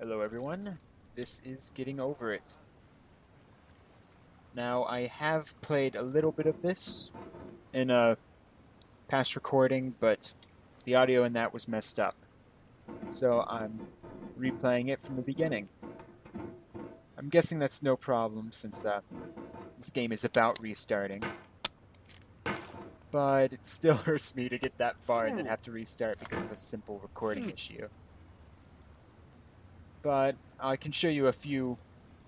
Hello everyone, this is Getting Over It. Now, I have played a little bit of this in a past recording, but the audio in that was messed up. So I'm replaying it from the beginning. I'm guessing that's no problem since this game is about restarting. But it still hurts me to get that far and then have to restart because of a simple recording issue. But I can show you a few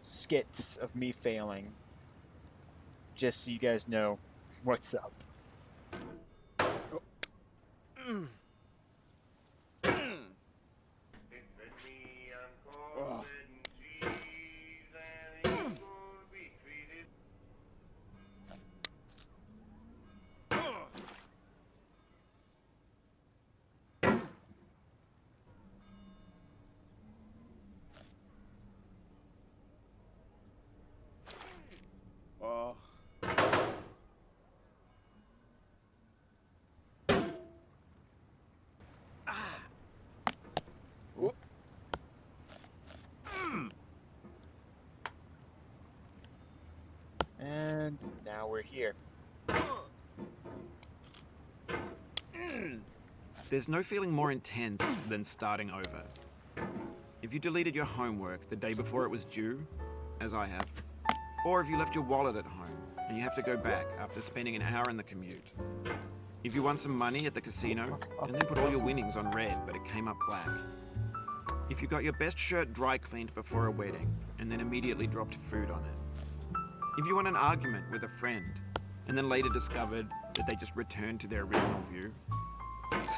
skits of me failing, just so you guys know what's up. And now we're here. There's no feeling more intense than starting over. If you deleted your homework the day before it was due, as I have, or if you left your wallet at home and you have to go back after spending an hour in the commute. If you won some money at the casino and then put all your winnings on red but it came up black. If you got your best shirt dry cleaned before a wedding and then immediately dropped food on it. If you won an argument with a friend and then later discovered that they just returned to their original view.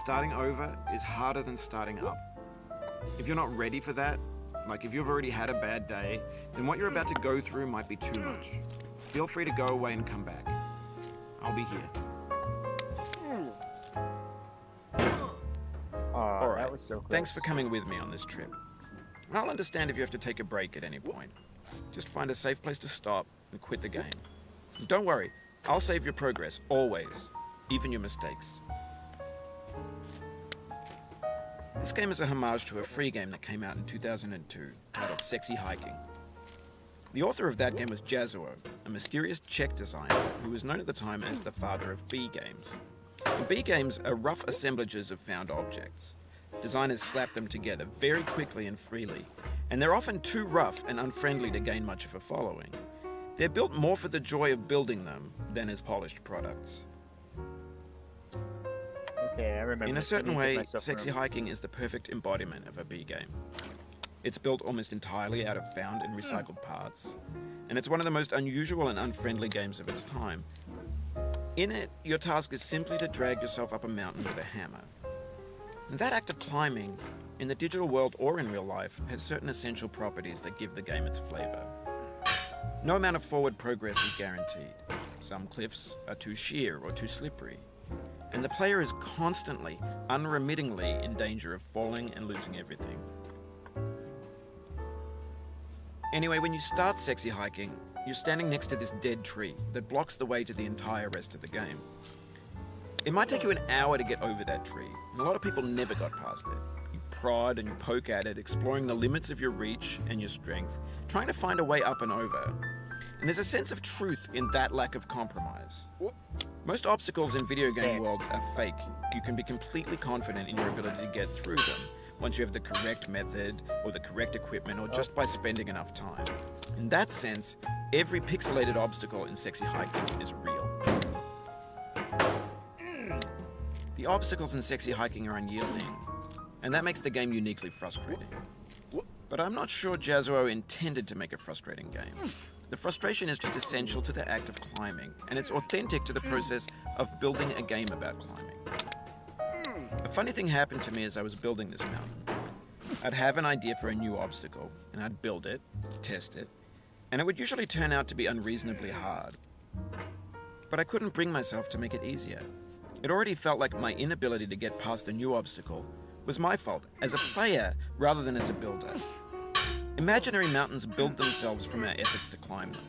Starting over is harder than starting up. If you're not ready for that, like if you've already had a bad day, then what you're about to go through might be too much. Feel free to go away and come back. I'll be here. All right. That was so close. Thanks for coming with me on this trip. I'll understand if you have to take a break at any point. Just find a safe place to stop and quit the game. And don't worry, I'll save your progress, always, even your mistakes. This game is a homage to a free game that came out in 2002, titled Sexy Hiking. The author of that game was Jazzuo, a mysterious Czech designer who was known at the time as the father of B games. And B games are rough assemblages of found objects. Designers slap them together very quickly and freely, and they're often too rough and unfriendly to gain much of a following. They're built more for the joy of building them than as polished products. Okay, I remember. In a certain way, Sexy Hiking is the perfect embodiment of a B game. It's built almost entirely out of found and recycled parts, and it's one of the most unusual and unfriendly games of its time. In it, your task is simply to drag yourself up a mountain with a hammer. And that act of climbing, in the digital world or in real life, has certain essential properties that give the game its flavor. No amount of forward progress is guaranteed. Some cliffs are too sheer or too slippery. And the player is constantly, unremittingly in danger of falling and losing everything. Anyway, when you start Sexy Hiking, you're standing next to this dead tree that blocks the way to the entire rest of the game. It might take you an hour to get over that tree, and a lot of people never got past it. You prod and you poke at it, exploring the limits of your reach and your strength, trying to find a way up and over. And there's a sense of truth in that lack of compromise. Most obstacles in video game worlds are fake. You can be completely confident in your ability to get through them once you have the correct method or the correct equipment or just by spending enough time. In that sense, every pixelated obstacle in Sexy Hiking is real. The obstacles in Sexy Hiking are unyielding, and that makes the game uniquely frustrating. But I'm not sure Jazzuo intended to make a frustrating game. The frustration is just essential to the act of climbing, and it's authentic to the process of building a game about climbing. A funny thing happened to me as I was building this mountain. I'd have an idea for a new obstacle, and I'd build it, test it, and it would usually turn out to be unreasonably hard. But I couldn't bring myself to make it easier. It already felt like my inability to get past the new obstacle was my fault as a player rather than as a builder. Imaginary mountains build themselves from our efforts to climb them,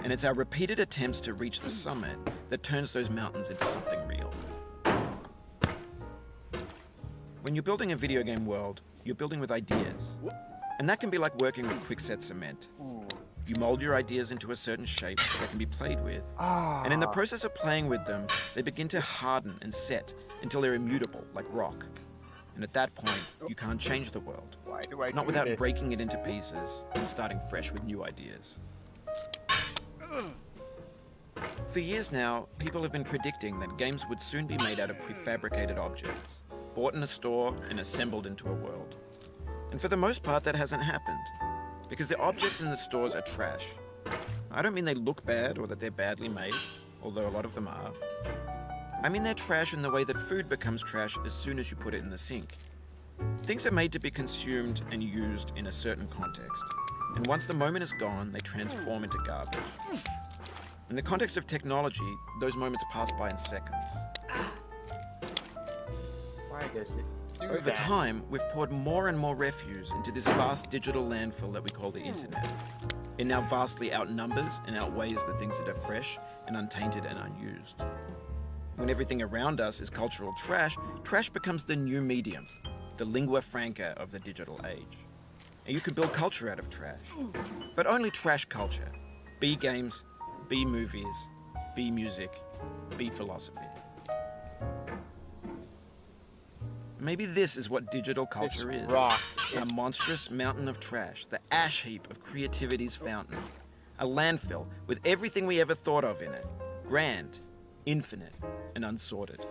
and it's our repeated attempts to reach the summit that turns those mountains into something real. When you're building a video game world, you're building with ideas. And that can be like working with quickset cement. Ooh. You mold your ideas into a certain shape that can be played with. Ah. And in the process of playing with them, they begin to harden and set until they're immutable, like rock. And at that point, you can't change the world. Why do I Not do without this? breaking it into pieces and starting fresh with new ideas. For years now, people have been predicting that games would soon be made out of prefabricated objects, bought in a store and assembled into a world. And for the most part, that hasn't happened, because the objects in the stores are trash. I don't mean they look bad or that they're badly made, although a lot of them are. I mean they're trash in the way that food becomes trash as soon as you put it in the sink. Things are made to be consumed and used in a certain context, and once the moment is gone, they transform into garbage. In the context of technology, those moments pass by in seconds. Why does it do Over that? time, we've poured more and more refuse into this vast digital landfill that we call the internet. It now vastly outnumbers and outweighs the things that are fresh and untainted and unused. When everything around us is cultural trash, trash becomes the new medium, the lingua franca of the digital age. And you can build culture out of trash, but only trash culture. B games, B movies, B music, B philosophy. Maybe this is what digital culture This is. rock A is monstrous mountain of trash, the ash heap of creativity's fountain. A landfill with everything we ever thought of in it. Grand, infinite, and unsorted.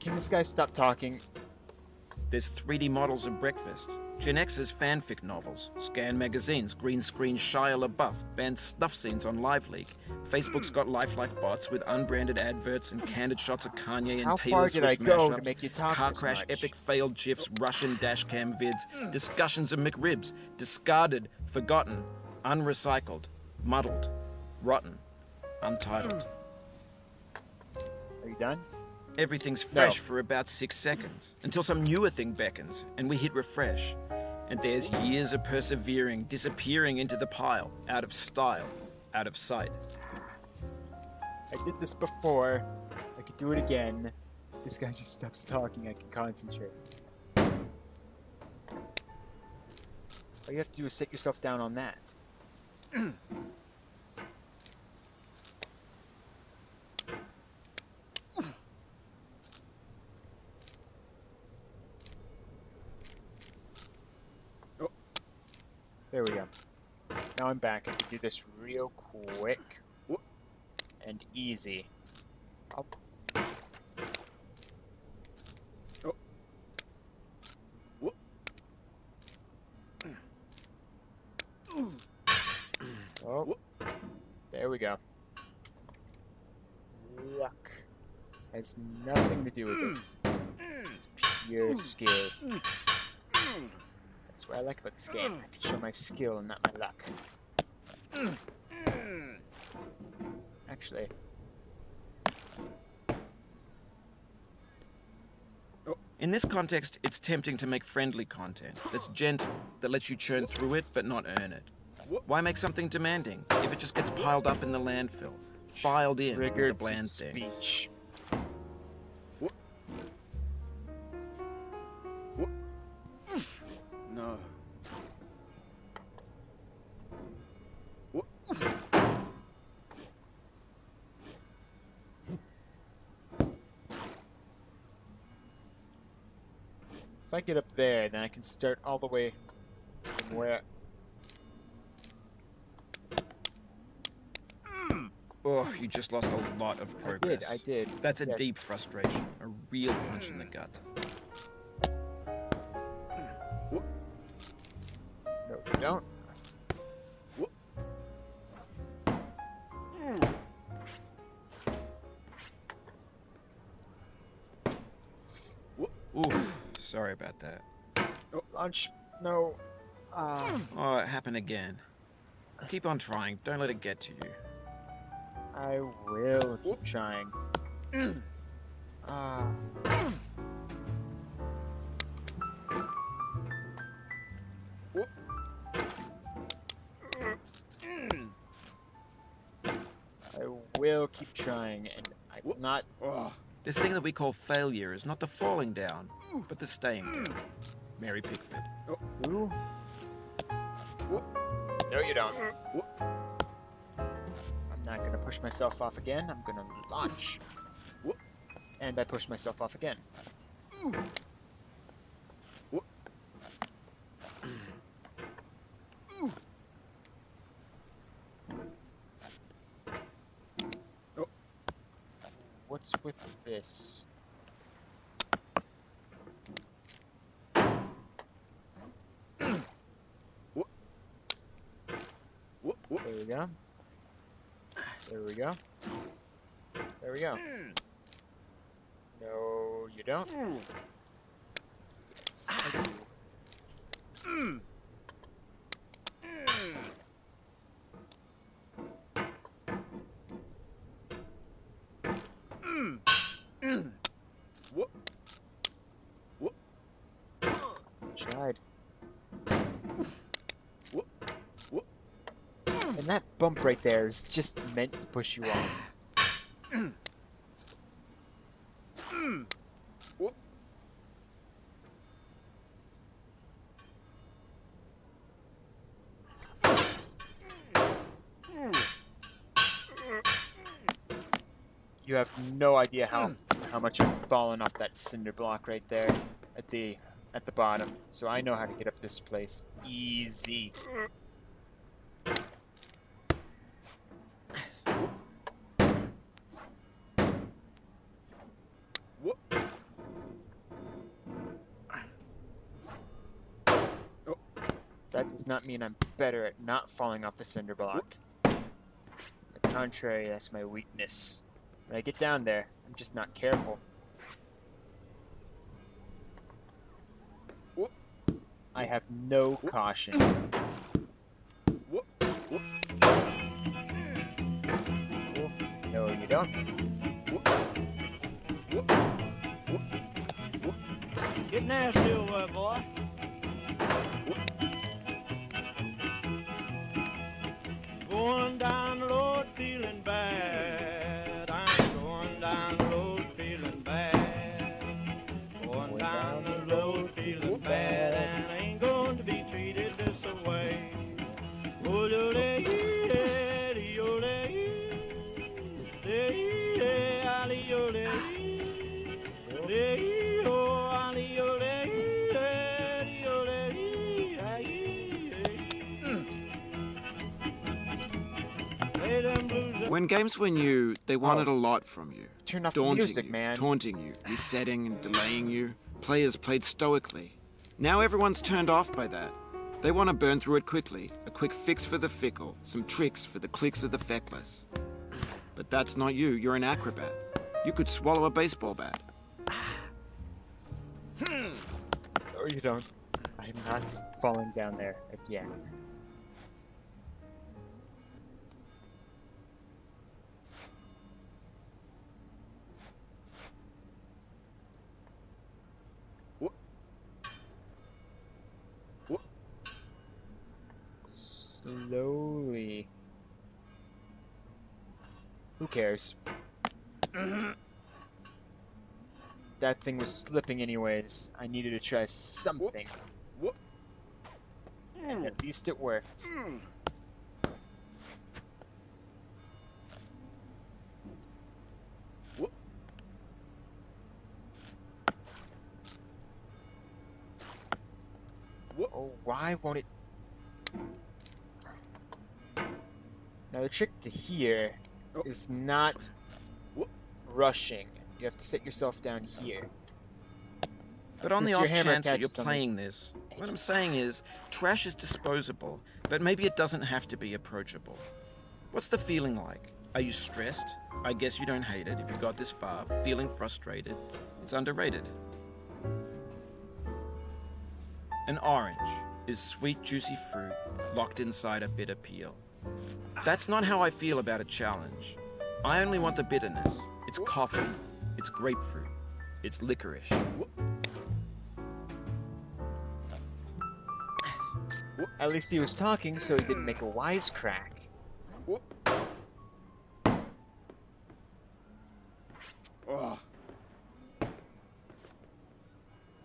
Can this guy stop talking? There's 3D models of breakfast, Gen X's fanfic novels, Scan magazines, green screen Shia LaBeouf, banned snuff scenes on LiveLeak. Facebook's got lifelike bots with unbranded adverts and candid shots of Kanye and How Taylor far did I Swift go to mashups, make you talk car this crash, much? epic failed GIFs, Russian dashcam vids, discussions of McRibs, discarded, forgotten, unrecycled, muddled, rotten, untitled. Are you done? Everything's fresh for about 6 seconds, until some newer thing beckons, and we hit refresh. And there's years of persevering, disappearing into the pile, out of style, out of sight. I did this before. I could do it again. If this guy just stops talking, I can concentrate. All you have to do is sit yourself down on that. There we go. Now I'm back. I can do this real quick and easy. Up. Oh, there we go. Luck has nothing to do with this. It's pure skill. That's what I like about this game. I can show my skill and not my luck. Actually, In this context, it's tempting to make friendly content that's gentle, that lets you churn through it but not earn it. Why make something demanding if it just gets piled up in the landfill, filed in with the triggered bland some things? speech. No. If I get up there, then I can start all the way from where. Oh, you just lost a lot of progress. I did. That's a Yes. deep frustration, a real punch in the gut. No, you don't. Oof, sorry about that. Launch. No. Oh, it happened again. Keep on trying, don't let it get to you. I will keep trying. Ah. I will keep trying, and I will not. This thing that we call failure is not the falling down, but the staying down. Mary Pickford. Who? No, you don't. I'm not gonna push myself off again. I'm gonna launch. And I push myself off again. What's with this? There we go. There we go. There we go. No, you don't. Yes, I do. Tried. And that bump right there is just meant to push you off. You have no idea how much I've fallen off that cinder block right there at the bottom. So I know how to get up this place easy. That does not mean I'm better at not falling off the cinder block. On the contrary, that's my weakness. When I get down there, I'm just not careful. I have no caution. No, you don't. Get nasty over there, boy. Going down the road feeling bad. I'm going down the road feeling bad. Going down the road feeling bad, and I ain't going to be treated this way. When games were new, they wanted a lot from you. Turn off the Daunting music, you, man. taunting you, resetting and delaying you. Players played stoically. Now everyone's turned off by that. They want to burn through it quickly. A quick fix for the fickle. Some tricks for the clicks of the feckless. But that's not you. You're an acrobat. You could swallow a baseball bat. No, you don't. I'm not falling down there again. Slowly. Who cares? That thing was slipping anyways. I needed to try something. And at least it worked. Oh, why won't it? Now the trick to here is not rushing. You have to set yourself down here. But on the Because off your hammer chance that you're catches on playing this, what I'm saying is, trash is disposable, but maybe it doesn't have to be approachable. What's the feeling like? Are you stressed? I guess you don't hate it if you got this far. Feeling frustrated? It's underrated. An orange is sweet, juicy fruit locked inside a bitter peel. That's not how I feel about a challenge. I only want the bitterness. It's coffee. It's grapefruit. It's licorice. At least he was talking, so he didn't make a wisecrack.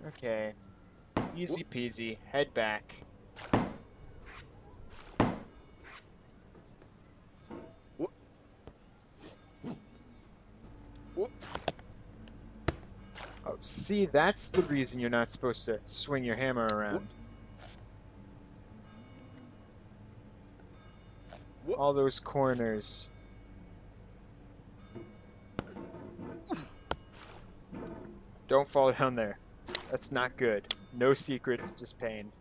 Okay. Easy peasy. Head back. See, that's the reason you're not supposed to swing your hammer around. All those corners. Don't fall down there. That's not good. No secrets, just pain.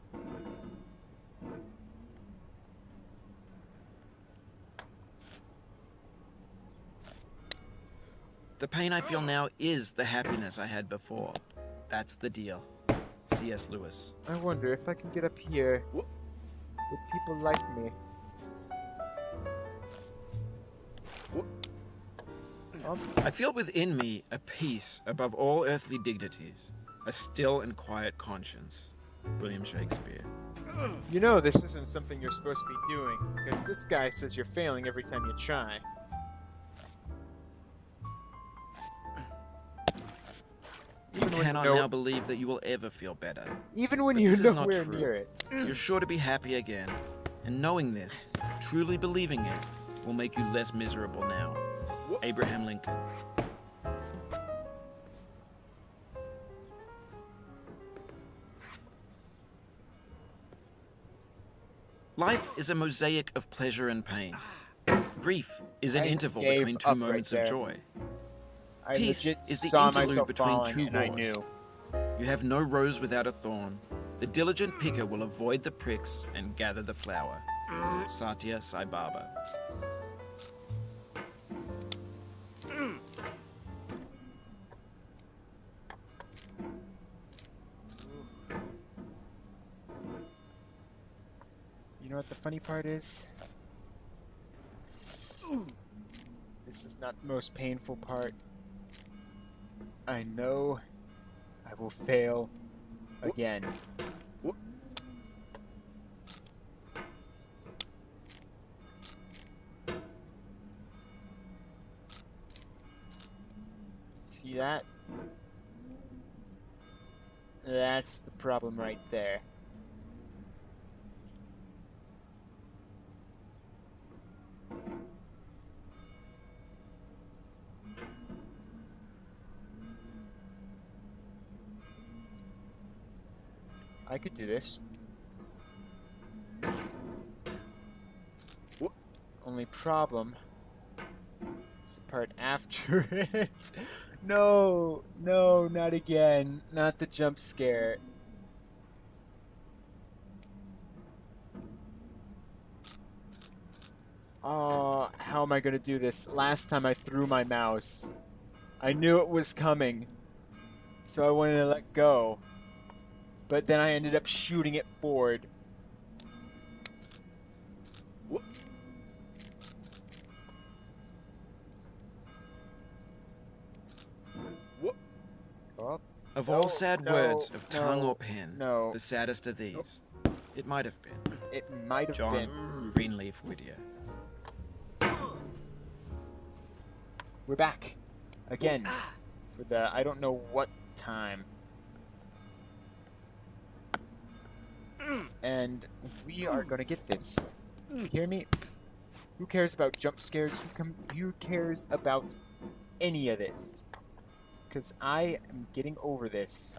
The pain I feel now is the happiness I had before. That's the deal. C.S. Lewis. I wonder if I can get up here. Would people like me? I feel within me a peace above all earthly dignities, a still and quiet conscience. William Shakespeare. You know this isn't something you're supposed to be doing, because this guy says you're failing every time you try. You cannot now believe that you will ever feel better. Even when But you're this is not nowhere true. near it. You're sure to be happy again, and knowing this, truly believing it, will make you less miserable now. Abraham Lincoln. Life is a mosaic of pleasure and pain. Grief is an I interval gave between two up right moments of there. joy. I Peace legit is the saw interlude myself between falling, two and I wars. knew. You have no rose without a thorn. The diligent picker will avoid the pricks and gather the flower. Satya Sai Baba. You know what the funny part is? This is not the most painful part. I know I will fail again. See that? That's the problem right there. I could do this. Only problem is the part after it. No, no, not again. Not the jump scare. Oh, how am I gonna do this? Last time I threw my mouse. I knew it was coming, so I wanted to let go. But then I ended up shooting it forward. Oh, Of No, all sad no, words of tongue no, or pen, no. the saddest are these. It might have been. it might have John been. Greenleaf Whittier. We're back again for the I don't know what time. And we are gonna get this. You hear me? Who cares about jump scares? Who cares about any of this? Because I am getting over this.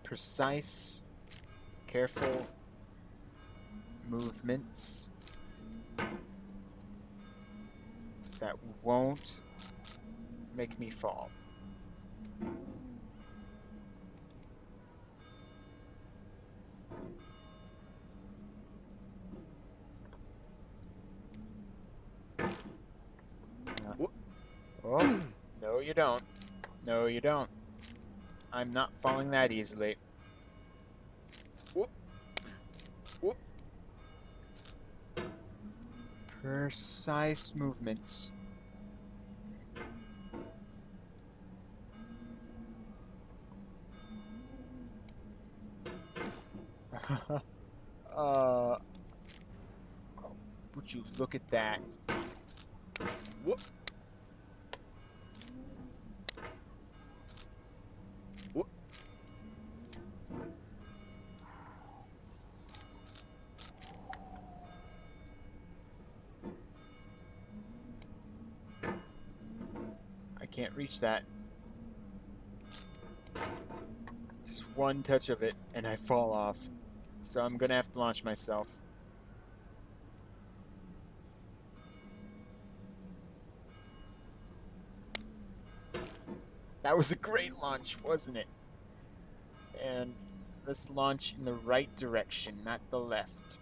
Precise, careful movements that won't make me fall. Oh, no you don't. No you don't. I'm not falling that easily. Precise movements. Would you look at that? can't reach that. Just one touch of it, and I fall off. So I'm gonna have to launch myself. That was a great launch, wasn't it? And let's launch in the right direction, not the left.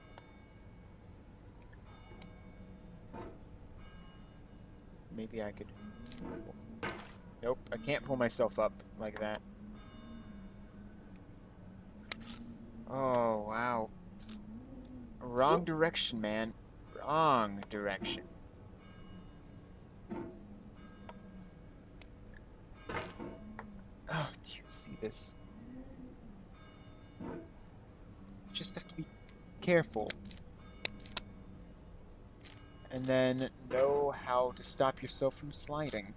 Maybe I could... Nope, I can't pull myself up like that. Oh, wow. Wrong direction, man. Wrong direction. Oh, do you see this? Just have to be careful. And then know how to stop yourself from sliding.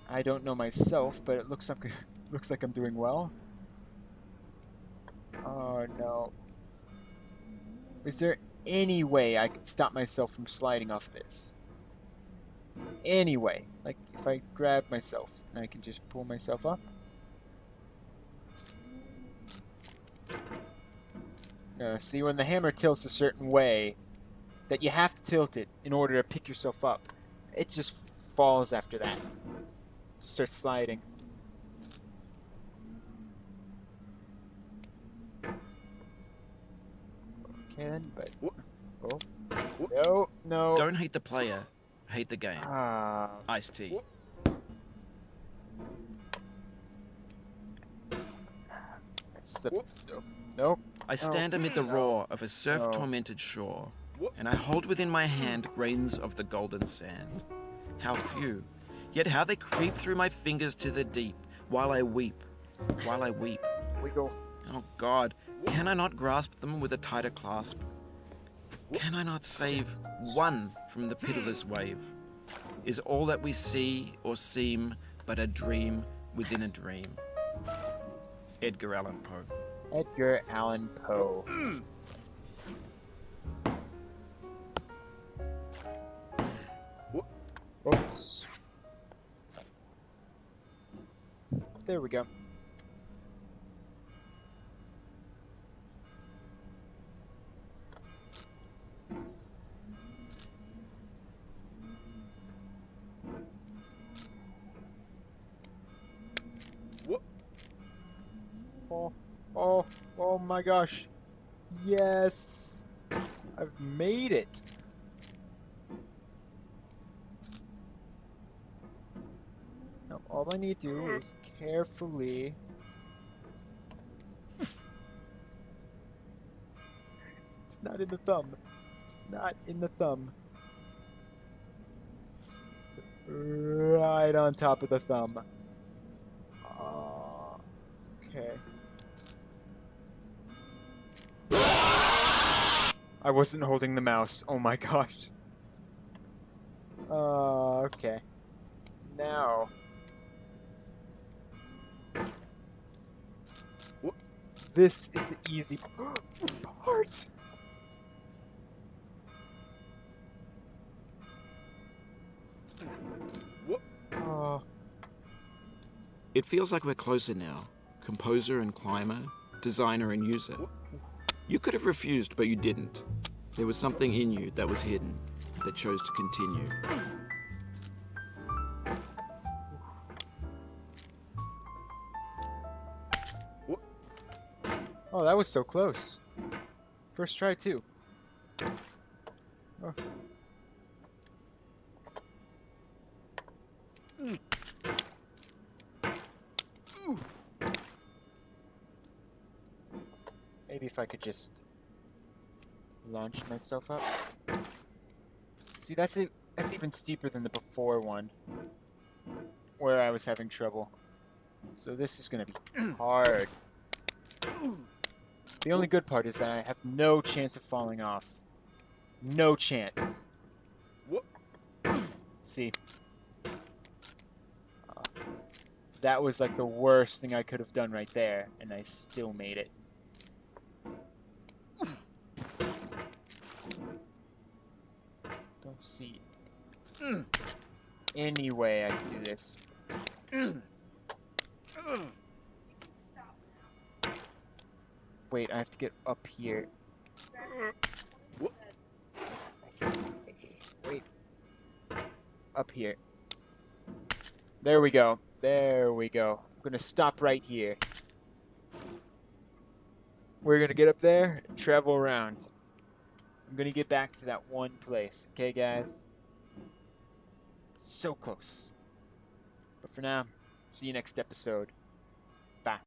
I don't know myself, but it looks like I'm doing well. Oh no. Is there any way I could stop myself from sliding off of this? Any way? Like if I grab myself and I can just pull myself up? No, see, when the hammer tilts a certain way, that you have to tilt it in order to pick yourself up, it just falls after that. Starts sliding. Can, but oh no, no. Don't hate the player, hate the game. Ice-T. That's the nope. I stand amid the roar of a surf-tormented shore, and I hold within my hand grains of the golden sand. How few, yet how they creep through my fingers to the deep, while I weep, while I weep. Wiggle. Oh God, can I not grasp them with a tighter clasp? Can I not save one from the pitiless wave? Is all that we see or seem but a dream within a dream? Edgar Allan Poe. Edgar Allan Poe. Oops. There we go. Oh my gosh. Yes. I've made it. Now all I need to do is carefully... It's not in the thumb. It's not in the thumb. It's right on top of the thumb. Okay. I wasn't holding the mouse. Oh my gosh. Okay. Now. This is the easy part. Oh. It feels like we're closer now. Composer and climber, designer and user. You could have refused, but you didn't. There was something in you that was hidden, that chose to continue. Oh, that was so close. First try, too. Oh. Maybe if I could just launch myself up. See, that's even steeper than the before one, where I was having trouble. So this is gonna be hard. The only good part is that I have no chance of falling off. No chance. See? That was like the worst thing I could have done right there, and I still made it. Don't see. any way I can do this. Wait, I have to get up here. Wait. Up here. There we go. There we go. I'm gonna stop right here. We're gonna get up there and travel around. I'm gonna get back to that one place. Okay, guys? So close. But for now, see you next episode. Bye.